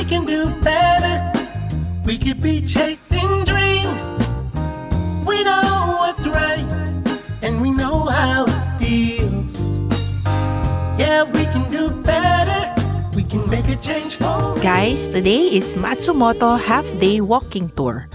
can do better. We could be chasing dreams. We know what's right, and we know how it feels. Yeah, we can do better. We can make a change for Guys, today is Matsumoto Half-Day Walking Tour.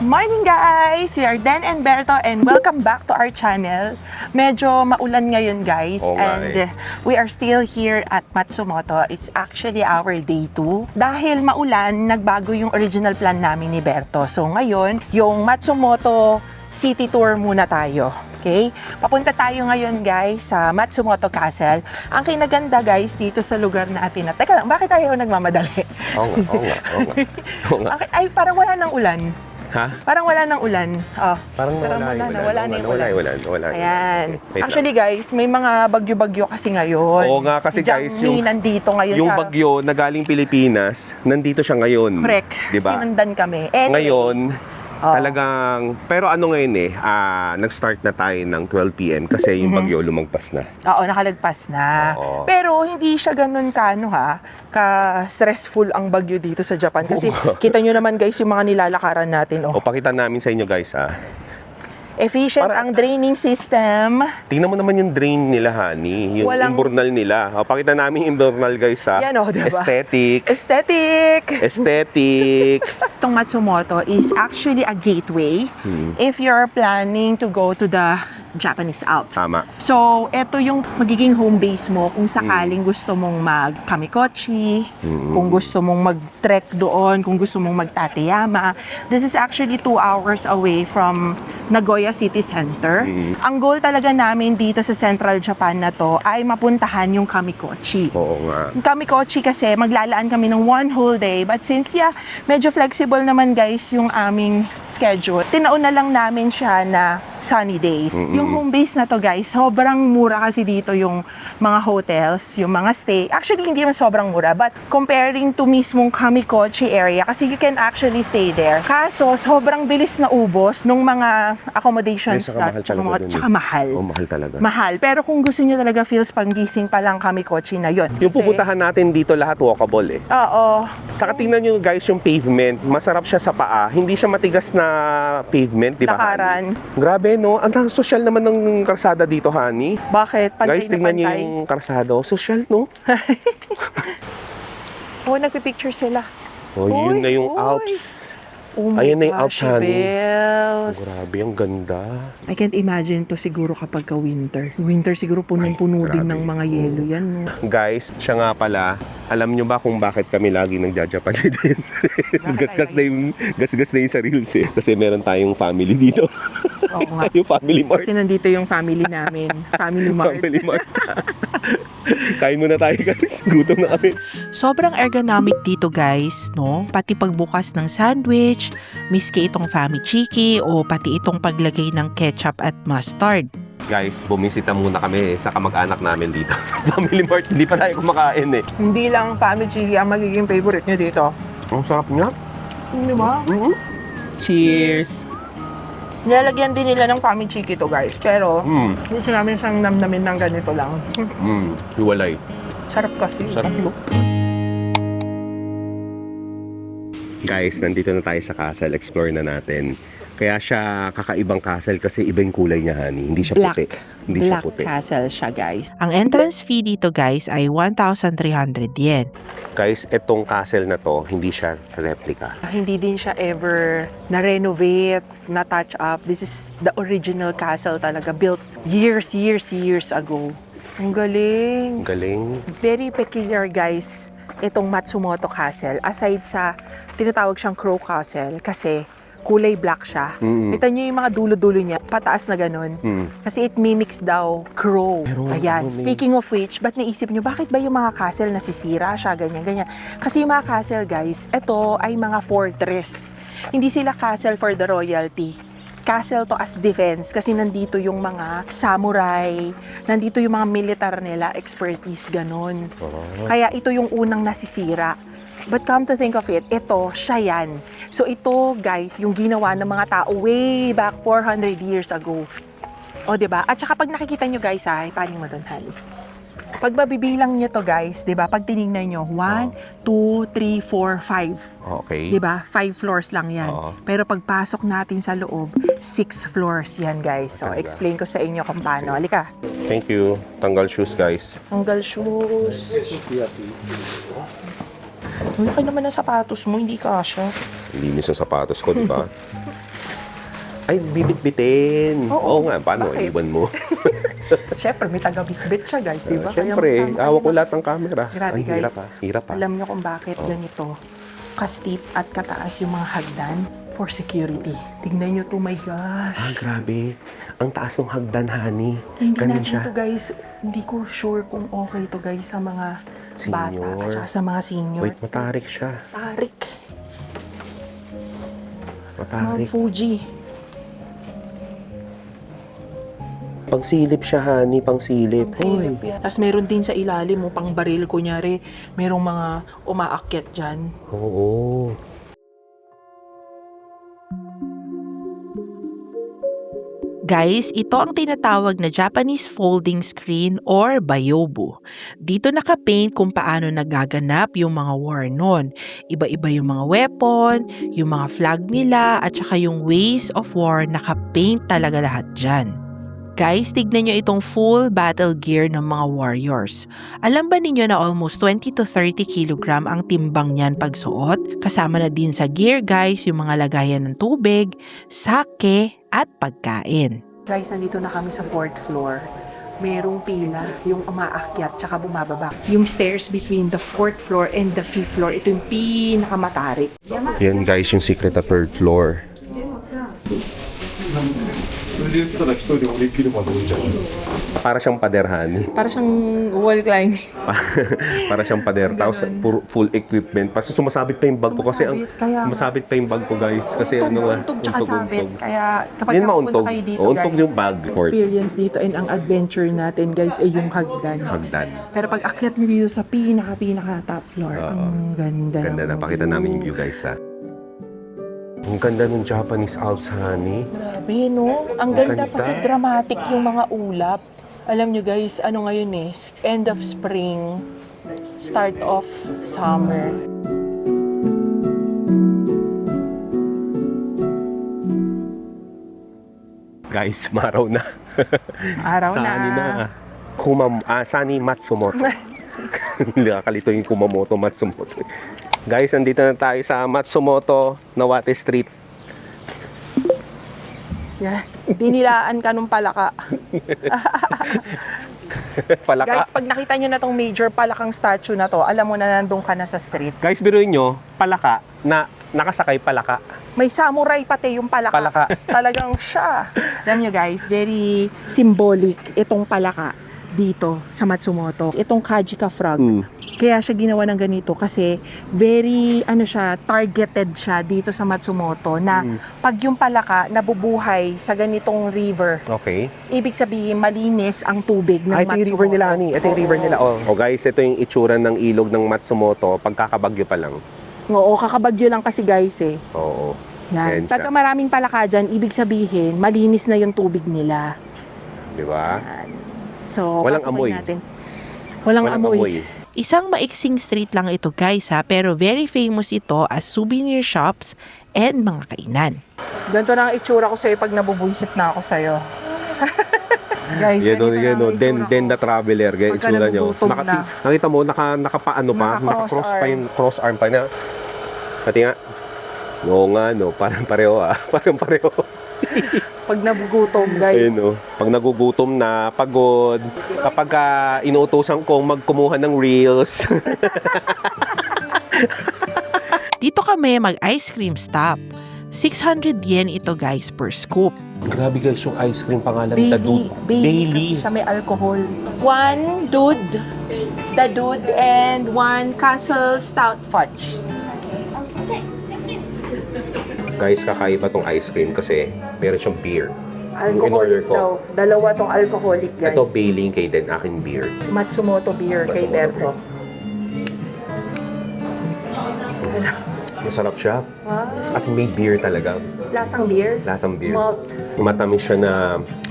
Morning guys! We are Dan and Berto and welcome back to our channel. Medyo maulan ngayon guys and we are still here at Matsumoto. It's actually our day 2. Dahil maulan, nagbago yung original plan namin ni Berto. So ngayon, yung Matsumoto City Tour muna tayo. Okay? Papunta tayo ngayon guys sa Matsumoto Castle. Ang kinaganda guys dito sa lugar natin. Teka lang, bakit tayo nagmamadali? Oo nga. Ay, parang wala nang ulan. Ha? Parang wala nang ulan. Oh, Parang wala na yung ulan. Wala. Ayan. Wait Actually guys, may mga bagyo-bagyo kasi ngayon. Oo nga kasi Si guys, Jiangmi nandito ngayon yung sa... bagyo na galing Pilipinas, nandito siya ngayon. Correct. Diba? Sinundan kami. Anyway, Ngayon, oh. talagang, pero ano ngayon nag-start na tayo ng 12 p.m. kasi yung bagyo lumagpas na. Oo, nakalagpas na. Oo. Pero hindi siya ganun ka-stressful ang bagyo dito sa Japan. Kasi kita nyo naman guys yung mga nilalakaran natin. O pakita namin sa inyo guys Efficient ang draining system. Tingnan mo naman yung drain nila, honey. Yung imbornal nila. O, pakita namin yung imbornal guys Yan o, diba? Aesthetic. Itong Matsumoto is actually a gateway if you're planning to go to the Japanese Alps. Tama. So, ito yung magiging home base mo kung sakaling gusto mong mag-Kamikochi, kung gusto mong mag-trek doon, kung gusto mong mag-Tateyama. This is actually 2 hours away from Nagoya City Center. Ang goal talaga namin dito sa Central Japan na to ay mapuntahan yung Kamikochi. Oo nga. Yung Kamikochi kasi maglalaan kami ng 1 whole day, but since medyo flexible naman guys yung aming schedule, tinaon na lang namin siya na sunny day. Yung home base na to guys, sobrang mura kasi dito yung mga hotels, yung mga stay. Actually, hindi naman sobrang mura, but comparing to mismong Kamikochi area, kasi you can actually stay there. Kaso, sobrang bilis na ubos nung mga accommodations na, tsaka mahal. Oh, mahal talaga. Mahal. Pero kung gusto nyo talaga feels panggising pa lang Kamikochi na yon. Yung pupuntahan natin dito lahat walkable Oo. Saka tingnan nyo guys yung pavement, masarap siya sa paa, hindi siya matigas na pavement, di ba? Lakaran. Grabe no, ang social naman ng karsada dito, honey. Bakit? Pantay Guys, na tingnan nyo pantay. yung karsada, social no? Oh, nagpipicture sila. Oh, yun na yung Uy. Alps. Oh my Ayan na yung gosh, Alps, honey. Bells. Oh, grabe, ang ganda. I can't imagine to siguro kapag ka-winter. Winter siguro punong-puno din grabe. ng mga yelo yan. No? Guys, siya nga pala, alam nyo ba kung bakit kami lagi nagja-Japan din? Gasgas na yung sa reels Kasi meron tayong family dito. Oo nga. Yung family mart. Kasi nandito yung family namin. Family mart. Family mart. Kain muna tayo guys. Gutom na kami. Sobrang ergonomic dito guys, no? Pati pagbukas ng sandwich, miski itong famichiki o pati itong paglagay ng ketchup at mustard. Guys, bumisita muna kami sa kamag-anak namin dito. Family mart, hindi pa tayo kumakain Hindi lang famichiki ang magiging favorite nyo dito. Ang sarap niya. Di ba? Cheers! Nilalagyan din nila ng famichiki to guys. Pero, gusto namin siyang namnamin ng ganito lang. Hiwalay. Sarap kasi. Sarap no? Guys, nandito na tayo sa castle. Explore na natin. Kaya siya kakaibang castle kasi iba yung kulay niya, honey. Hindi siya puti. Hindi siya Black puti. castle siya guys. Ang entrance fee dito guys ay 1,300 yen. Guys, etong castle na to, hindi siya replica. Hindi din siya ever na-renovate, na-touch up. This is the original castle talaga, built years ago. Ang galing. Ang galing. Very peculiar guys, itong Matsumoto Castle. Aside sa tinatawag siyang Crow Castle kasi kulay black siya. Kita niyo yung mga dulo-dulo niya, pataas na ganun. Kasi it mimics daw crow. Ayan. Speaking of which, ba't naisip niyo, bakit ba yung mga castle nasisira siya, ganyan. Kasi yung mga castle, guys, ito ay mga fortress. Hindi sila castle for the royalty. Castle to as defense kasi nandito yung mga samurai, nandito yung mga militar nila, expertise, ganun. Kaya ito yung unang nasisira. But come to think of it, ito, siya yan. So ito, guys, yung ginawa ng mga tao way back 400 years ago. O, diba? At saka pag nakikita nyo, guys, paano mo doon, Hali? Pag mabibilang nyo to guys, di ba? Pag tinignan nyo, 1, 2, 3, 4, 5. Okay. Di ba? 5 floors lang yan. Oo. Pero pagpasok natin sa loob, 6 floors yan guys. So, Talaga. explain ko sa inyo kung paano. Halika. Thank you. Tanggal shoes, guys. Tanggal shoes. Ang laki naman ng sapatos mo, hindi kasha. Linis ang sapatos ko, di ba? Ay, bibit-bitin. Oo nga, paano? Bakit? Iwan mo. Siyempre, may taga-bit-bit siya guys, di ba? Kaya Siyempre, magsama kayo hawak ko mag- lahat ng camera. Grabe Ay, hirap guys. ah. Hirap ah. Alam nyo kung bakit ganito ka-steep at kataas yung mga hagdan? For security. Tignan nyo to, my gosh. Ah, grabe. Ang taas ng hagdan, honey. Hindi Ganun natin siya. to guys, hindi ko sure kung okay to guys sa mga bata Senior. at saka sa mga senior. Wait, matarik siya. Tarik. Mount Matarik. Fuji. Pangsilip siya, honey. Pangsilip. Uy. Tapos meron din sa ilalim mo, pang baril kunyari, merong mga umaakyat dyan. Oo. Guys, ito ang tinatawag na Japanese folding screen or bayobu. Dito nakapaint kung paano nagaganap yung mga war noon. Iba-iba yung mga weapon, yung mga flag nila, at saka yung ways of war, nakapaint talaga lahat dyan. Guys, tignan nyo itong full battle gear ng mga warriors. Alam ba ninyo na almost 20 to 30 kilogram ang timbang niyan pagsuot? Kasama na din sa gear guys yung mga lagayan ng tubig, sake, at pagkain. Guys, nandito na kami sa 4th floor. Merong pila, yung umaakyat tsaka bumababa. Yung stairs between the 4th floor and the 5th floor, ito yung pinakamatarik. Yan guys, yung secret na third floor. Para siyang pader, honey. Para siyang wall climbing. Para siyang pader. Tapos full equipment. Kasi sumasabit pa yung bag ko. Kasi ang Sumasabit, kaya nga. sumasabit pa yung bag ko, guys. Kasi ano nga, Untog tsaka sabit. Kaya kapag Yan napunta mauntog. kayo dito Untog guys, yung bag. experience dito and ang adventure natin guys ay yung hagdan. Hagdan. Pero pag akyat nyo dito sa pinaka top floor, Oo. ang ganda. Ganda na. ng Pakita view. namin yung view, guys, ha. Ang ganda ng Japanese Alps, honey. Grabe, no? Ang Ganda. ganda pa sa dramatic yung mga ulap. Alam nyo guys, ano ngayon eh, end of spring, start of summer. Guys, maraw na. Araw Sani na. Sani Matsumoto. Nakakalito yung Kumamoto Matsumoto. Guys, andito na tayo sa Matsumoto Nawate Street. Yeah. Dinilaan ka nung palaka. Palaka. Guys, pag nakita nyo na tong major palakang statue na to, alam mo na nandun ka na sa street. Guys, biruin nyo, palaka na nakasakay palaka. May samurai pati yung palaka. Palaka. Talagang siya. Alam nyo guys, very symbolic itong palaka dito sa Matsumoto. Itong Kajika frog. Kaya siya ginawa ng ganito kasi very targeted siya dito sa Matsumoto na pag yung palaka nabubuhay sa ganitong river, Okay. ibig sabihin malinis ang tubig ng Ito yung Matsumoto. river nila, honey. Ito yung river nila. Oh, guys, ito yung itsura ng ilog ng Matsumoto pagkakabagyo pa lang. Oo, kakabagyo lang kasi guys eh. Oo. Yan Yan. siya. Pagka maraming palaka dyan, ibig sabihin malinis na yung tubig nila. Di ba? Yan. So, Walang pasukin amoy. natin. Walang amoy. Isang maiksing street lang ito guys ha, pero very famous ito as souvenir shops and mga kainan. Ganito na ang itsura ko sa'yo pag nabubuisit na ako sa'yo. Guys, Yan o, ganito na yan ang o. itsura Den ko. the traveler. Ganyan Pagka itsura nyo. nagugutom na. Nakita mo, nakapaano pa? Naka-cross Naka-cross pa arm. yung cross arm pa na. Pati nga. Oo nga, no. Parang pareho ah. Parang pareho. Pag nagugutom, guys. Ayun o. Pag nagugutom na, pagod. Kapag inuutosan kong magkumuha ng reels. Dito kami mag-ice cream stop. 600 yen ito guys per scoop. Grabe guys, yung ice cream pangalan. Bailey kasi siya may alcohol. One dude, the dude, and one Castle Stout Fudge. Guys, kakaiba tong ice cream kasi meron siyang beer. In order Alcoholic ko. daw. Dalawa tong alcoholic, guys. Ito, Bailey kay Den, aking beer. Matsumoto beer kay Matsumoto. Berto. Masarap siya. Wow. At may beer talaga. Lasang beer? Lasang beer. Malt. Matamis siya na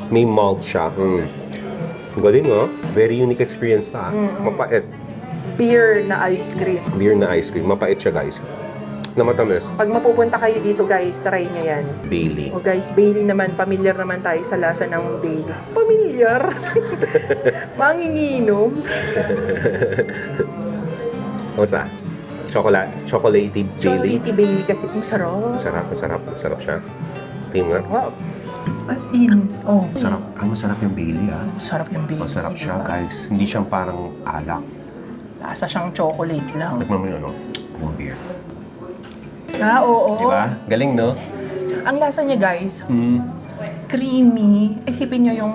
may malt siya. Galing, oh. Very unique experience ta. Mapait. Beer na ice cream. Beer na ice cream. Mapait siya, guys. Na matamis. Pag mapupunta kayo dito guys, try nyo yan. Bailey. O guys, Bailey naman, familiar naman tayo sa lasa ng Bailey. Familiar? Manginginom. Kamusta? Chocolatey Bailey. Chocolatey Bailey kasi ang sarap. Masarap siya. Tingnan nga. Wow. As in, Sarap. Ang masarap yung Bailey, ah. Sarap yung Bailey. Masarap siya, diba? guys. Hindi siyang parang alak. Lasa siyang chocolate lang. Tikman mo yung yung beer. Oo. Diba? Galing, no? Ang lasa niya guys, creamy. Isipin nyo yung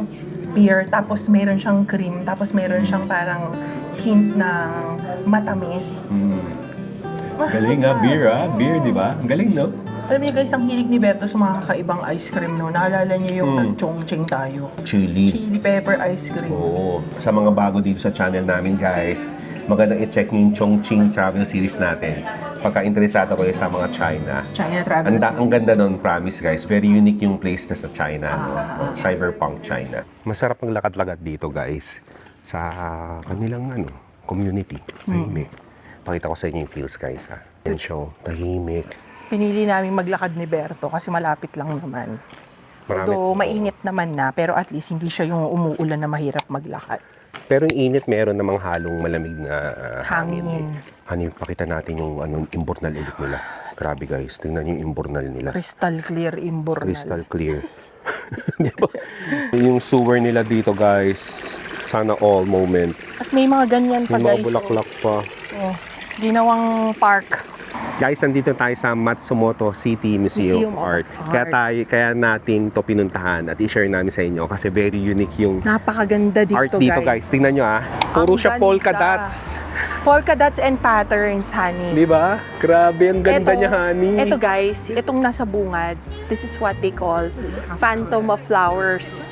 beer, tapos meron siyang cream, tapos meron siyang parang hint ng matamis. Galing nga, beer, ah. Beer, di ba? Galing, no? Alam niyo guys, ang hilig ni Berto sa mga kakaibang ice cream, no? Naalala niyo yung nag-chongqing tayo. Chili pepper ice cream. Oo. Sa mga bago dito sa channel namin, guys, magandang i-check niyo yung Chongqing Travel Series natin. Pagka interesado kayo sa mga China. China travel Ang ganda nun, promise guys. Very unique yung place na sa China. Cyberpunk China. Masarap ang lakad-lakad dito, guys. Sa kanilang community. Tahimik. Pakita ko sa inyo yung feels, guys. Ha? Yan show. Tahimik. Pinili namin maglakad ni Berto kasi malapit lang naman. Although mainit naman na, pero at least hindi siya yung umuulan na mahirap maglakad. Pero yung init, meron namang halong malamig na Hangin. Hani, pakita natin yung imbornal ulit nila. Grabe guys, tingnan yung imbornal nila. Crystal clear imbornal. Crystal clear. Diba? Yung sewer nila dito guys, sana all moment. At may mga ganyan pa Yung mga guys. bulaklak pa. Ginawang park. Guys, nandito tayo sa Matsumoto City Museum of Art. Kaya natin to pinuntahan at i-share namin sa inyo kasi very unique yung Napakaganda dito, art dito guys. Tingnan nyo puro Ang siya polka ganda. dots. Polka dots and patterns, honey. Di ba? Grabe, ang ganda niya, honey. Ito guys, itong nasa bungad, this is what they call phantom of flowers.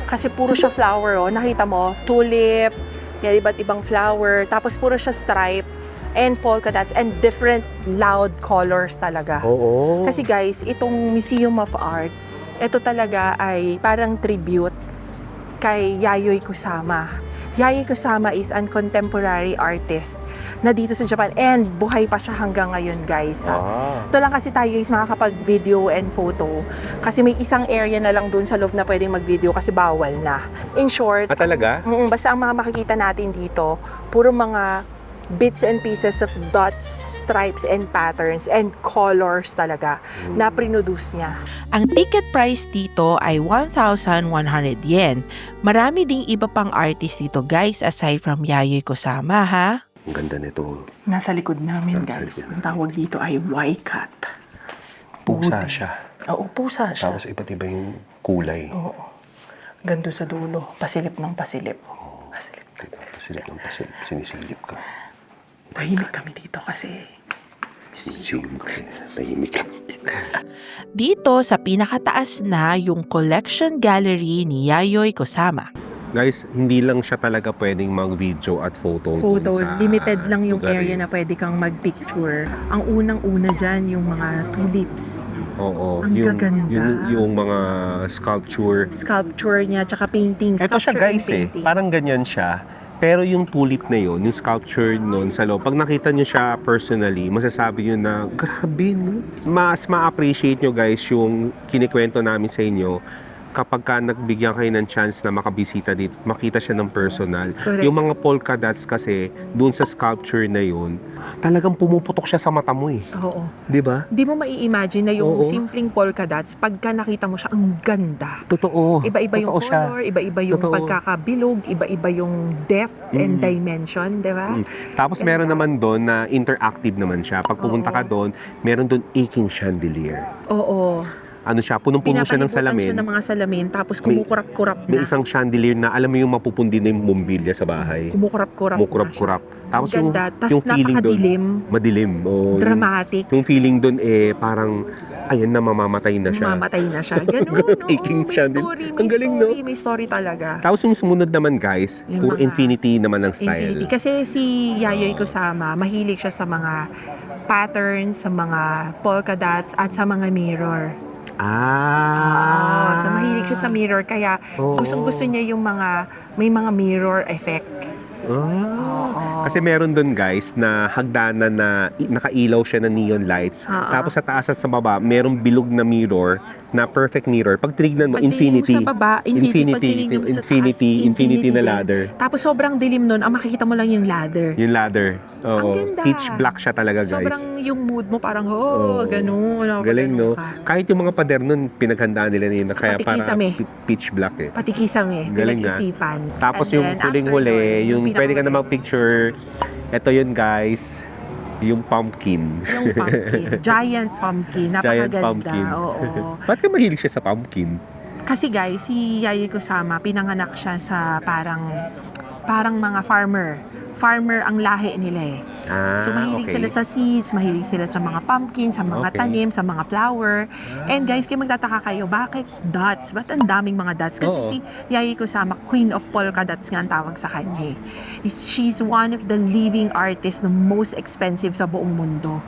Kasi puro siya flower, nakita mo, tulip, yan, iba't ibang flower, tapos puro siya stripe and polka dots and different loud colors talaga. Oo. Kasi guys, itong Museum of Art, ito talaga ay parang tribute kay Yayoi Kusama. Yayoi Kusama is an contemporary artist na dito sa Japan and buhay pa siya hanggang ngayon guys. Ito lang kasi tayo is makakapag-video and photo kasi may isang area na lang dun sa loob na pwedeng mag-video kasi bawal na. In short, Talaga? basta ang mga makikita natin dito, puro mga bits and pieces of dots, stripes, and patterns, and colors talaga na produce niya. Ang ticket price dito ay 1,100 yen. Marami ding iba pang artist dito guys aside from Yayoi Kusama ha. Ang ganda nito. Nasa likod namin guys, ang tawag dito ay Y-cut. Pusa siya. Oo, pusa siya. Tapos iba't iba yung kulay. Oo. Gando sa dulo, pasilip ng pasilip. Pasilip. Pasilip ng pasilip. Sinisilip ka. Tahimik kami dito kasi Museum kasi. Tahimik ka. Dito sa pinakataas na yung collection gallery ni Yayoi Kusama. Guys, hindi lang siya talaga pwedeng mag-video at photo. dun sa limited lang yung lugar area yun. na pwede kang mag-picture. Ang unang-una dyan, yung mga tulips. Oo. Ang gaganda. Yung mga sculpture. Sculpture niya, tsaka painting. Ito siya Sculpture guys and painting. parang ganyan siya. Pero yung tulip na yun, yung sculpture nun sa loob, pag nakita nyo siya personally, masasabi nyo na, grabe, no? Mas ma-appreciate nyo guys yung kinikwento namin sa inyo kapag ka nagbigyan kayo ng chance na makabisita dito, makita siya ng personal. Correct. Yung mga polka dots kasi, dun sa sculpture na yun, talagang pumuputok siya sa mata mo eh. Oo. Di ba? Di mo mai-imagine na yung Oo. simpleng polka dots, pagka nakita mo siya, ang ganda. Totoo. Iba-iba yung Totoo siya. color, iba-iba yung Totoo. pagkakabilog, iba-iba yung depth and dimension, di ba? Tapos meron naman doon na interactive naman siya. Pag pumunta ka doon, meron doon aching chandelier. Oo. Ano siya, punong-puno siya ng Pinapalibutan salamin. siya ng mga salamin, tapos kumukurap-kurap May na. isang chandelier na alam mo yung mapupundi na yung bombilya sa bahay. Kumukurap-kurap na Kumukurap-kurap. Tapos Ang ganda. Tas feeling doon, napakadilim. madilim. Oh, Dramatic. Yung feeling doon parang, ayan na, mamamatay na siya. Mamatay na siya. Ganun, Aching may chandelier. story, Ang galing, no? May story talaga. Tapos yung sumunod naman guys, Yung puro mga infinity naman ang style. Infinity. Kasi si Yayoi Kusama, mahilig siya sa mga patterns, sa mga polka dots, at sa mga mirror. So mahilig siya sa mirror, kaya Oo. gustong-gusto niya yung may mga mirror effect. Kasi meron doon guys na hagdanan na nakailaw siya ng neon lights. Tapos sa taas at sa baba, merong bilog na mirror na perfect mirror. Pag tinignan mo, Pag tinignan mo infinity. sa baba, infinity. Pag tinignan mo sa taas, Infinity na din. ladder. Tapos sobrang dilim nun, ang makikita mo lang yung ladder. Yung ladder. Oo. Ang ganda. Pitch black siya talaga guys. Sobrang yung mood mo parang, Oo. ganun. Galing no? Ka. Kahit yung mga pader nun, pinaghandaan nila nila. Kaya Pati para kisame. pitch black eh. Pati kisame, Galing nga. pinag-isipan. Tapos And yung then, huling-huli, after nun, yung pwede ka na pinakahuli, mag-picture. Ito yun guys, yung pumpkin. Yung pumpkin. Giant pumpkin. Giant Napakaganda. pumpkin. Oo. Ba't ka mahilig siya sa pumpkin? Kasi guys, si Yayoi Kusama, pinanganak siya sa parang mga farmer. Farmer ang lahi nila eh. So mahilig sila sa seeds, mahilig sila sa mga pumpkin, sa mga Okay. tanim, sa mga flower. And guys, kaya magtataka kayo, bakit dots? Ba't ang daming mga dots? Kasi Oo. si Yayoi Kusama, Queen of Polka Dots nga ang tawag sa kanya. She's one of the living artists na most expensive sa buong mundo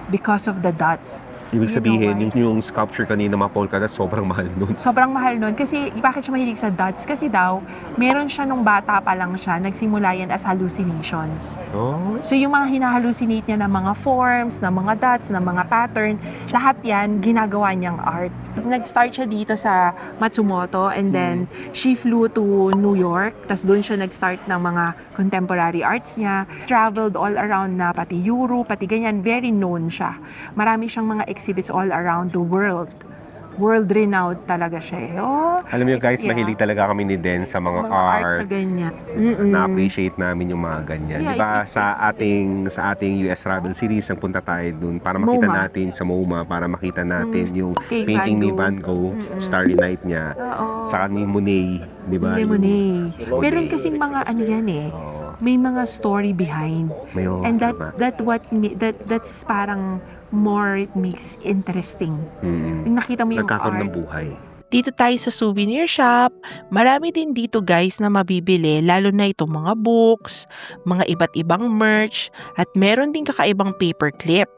because of the dots. Ibig You know sabihin, why? yung sculpture kanina, mga polka dots, sobrang mahal nun. Sobrang mahal nun. Kasi, bakit siya mahilig sa dots? Kasi daw, meron siya nung bata pa lang siya, nagsimula yan as hallucinations. Oh, So, yung mga hinahallucinate niya ng mga forms, ng mga dots, ng mga pattern, lahat yan, ginagawa niyang art. Nag-start siya dito sa Matsumoto and then she flew to New York. Tapos doon siya nag-start ng mga contemporary arts niya. Traveled all around na pati Europe, pati ganyan. Very known siya. Marami siyang mga exhibits all around the world. World-renowned talaga siya eh. alam niyo guys, Yeah. mahilig talaga kami ni Den sa mga, Mga art art. na ganyan. Na-appreciate namin yung mga ganyan. Yeah, Di ba it's- sa ating US Travel Series, ang punta tayo dun para makita MoMA. natin sa MoMA, para makita natin yung Kay painting ni Van Van Gogh, Starry Night niya, Oo. sa ni Monet, di ba? Lemonade. Yung- Meron kasing mga ano yan eh. Oo. May mga story behind. Mayo, And tama. that's parang more it makes interesting. Yung nakita mo yung Nagkakaroon art. ng buhay. Dito tayo sa souvenir shop. Marami din dito guys na mabibili, lalo na itong mga books, mga iba't ibang merch, at meron din kakaibang paperclip.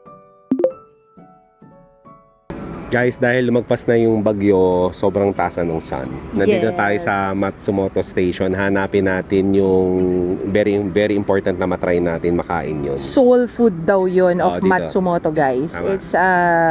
Guys, dahil lumagpas na yung bagyo, sobrang taas na ng sun. Nandito Yes. tayo sa Matsumoto Station. Hanapin natin yung very important na matry natin, makain yun. Soul food daw yun of dito. Matsumoto, guys. Tama. It's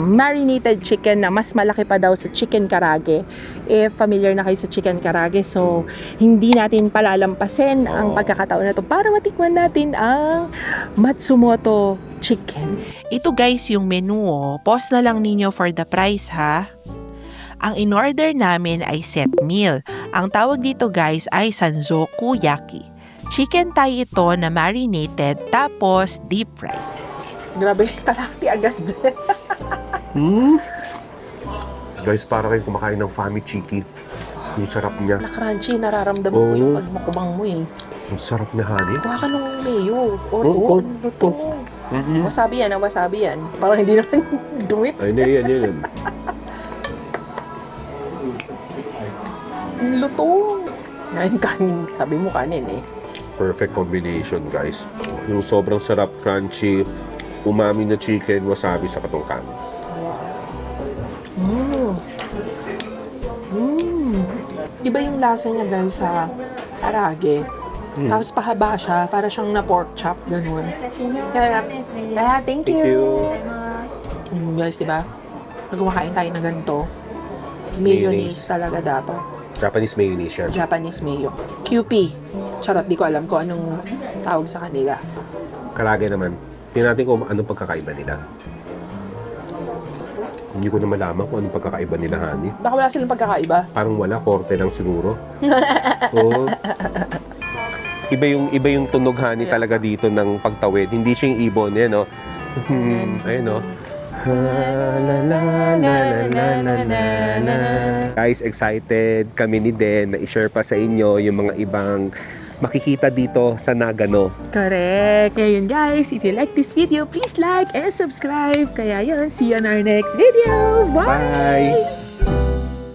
marinated chicken na mas malaki pa daw sa chicken karage. If familiar na kayo sa chicken karage, so hindi natin palalampasin ang pagkakataon na to para matikman natin ang Matsumoto chicken. Ito guys yung menu oh. Pause na lang ninyo for the price ha. Ang in-order namin ay set meal. Ang tawag dito guys ay Sanzoku Yaki. Chicken thigh ito na marinated tapos deep fried. Grabe, kalahati agad. Guys, para kayo kumakain ng Fami Chiki. Yung sarap niya. Na crunchy, nararamdaman mo Oo. yung pagmukbang mo eh. Yung sarap niya, honey. Kuha ka nung mayo. Oo, Ano to? Wasabi yan, wasabi yan. Parang hindi naman dumip. Ay, yan. Lutong. Ayun, kanin. Sabi mo kanin eh. Perfect combination, guys. Yung sobrang sarap, crunchy, umami na chicken, wasabi sa katungkan. Iba yung lasa niya guys sa karage. Tapos pahaba siya, para siyang na pork chop, ganun. Kaya, thank you. Guys, di ba? Pag kumakain tayo ng ganito, mayonnaise talaga dapat. Japanese mayonnaise yan. Japanese mayo. QP. Charot, di ko alam kung anong tawag sa kanila. Karage naman. Tingnan natin kung anong pagkakaiba nila. Hindi ko na malaman kung anong pagkakaiba nila, honey. Baka wala silang pagkakaiba. Parang wala, korte lang siguro. Oo. Iba yung tunog, honey, talaga dito ng pagtawid. Hindi siya yung ibon, yan, no? Ayun, no? Guys, excited kami ni Den na i-share pa sa inyo yung mga ibang makikita dito sa Nagano. Correct. Kaya yun guys, if you like this video, please like and subscribe. Kaya yun, see you on our next video. Bye! Bye!